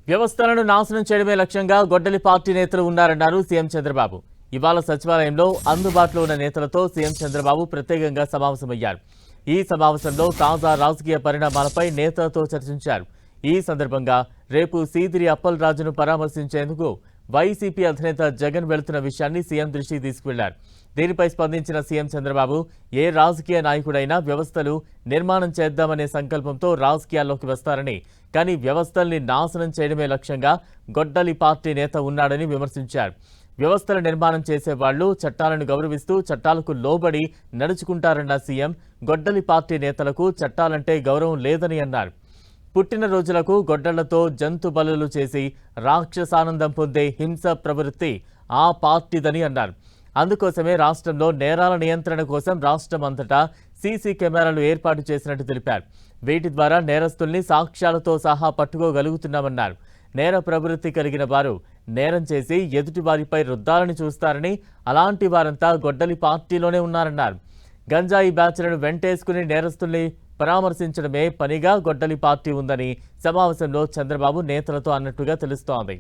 వ్యవస్థలను నాశనం చేయడమే లక్ష్యంగా గొడ్డలి పార్టీ నేతలు ఉన్నారన్నారు సీఎం చంద్రబాబు. ఇవాళ సచివాలయంలో అందుబాటులో ఉన్న నేతలతో సీఎం చంద్రబాబు ప్రత్యేకంగా సమావేశమయ్యారు. ఈ సమావేశంలో తాజా రాజకీయ పరిణామాలపై నేతలతో చర్చించారు. ఈ సందర్భంగా రేపు సీదిరి అప్పలరాజును పరామర్శించేందుకు వైసీపీ అధినేత జగన్ వెళుతున్న విషయాన్ని సీఎం దృష్టికి తీసుకువెళ్లారు. దీనిపై స్పందించిన సీఎం చంద్రబాబు ఏ రాజకీయ నాయకుడైనా వ్యవస్థలు నిర్మాణం చేద్దామనే సంకల్పంతో రాజకీయాల్లోకి వస్తారని, కానీ వ్యవస్థల్ని నాశనం చేయడమే లక్ష్యంగా గొడ్డలి పార్టీ నేత ఉన్నాడని విమర్శించారు. వ్యవస్థల నిర్మాణం చేసేవాళ్లు చట్టాలను గౌరవిస్తూ చట్టాలకు లోబడి నడుచుకుంటారన్న సీఎం, గొడ్డలి పార్టీ నేతలకు చట్టాలంటే గౌరవం లేదని అన్నారు. పుట్టినరోజులకు గొడ్డళ్లతో జంతు బలులు చేసి రాక్షసానందం పొందే హింస ప్రవృత్తి ఆ పార్టీదని అన్నారు. అందుకోసమే రాష్ట్రంలో నేరాల నియంత్రణ కోసం రాష్ట్రం అంతటా సీసీ కెమెరాలు ఏర్పాటు చేసినట్టు తెలిపారు. వీటి ద్వారా నేరస్తుల్ని సాక్ష్యాలతో సహా పట్టుకోగలుగుతున్నామన్నారు. నేర ప్రవృత్తి కలిగిన వారు నేరం చేసి ఎదుటి వారిపై రుద్దాలని చూస్తారని, అలాంటి వారంతా గొడ్డలి పార్టీలోనే ఉన్నారన్నారు. గంజాయి బ్యాచ్లను వెంటేసుకుని నేరస్తుల్ని పరామర్శించడమే పనిగా గొడ్డలి పార్టీ ఉందని సమావేశంలో చంద్రబాబు నేతలతో అన్నట్టుగా తెలుస్తోంది.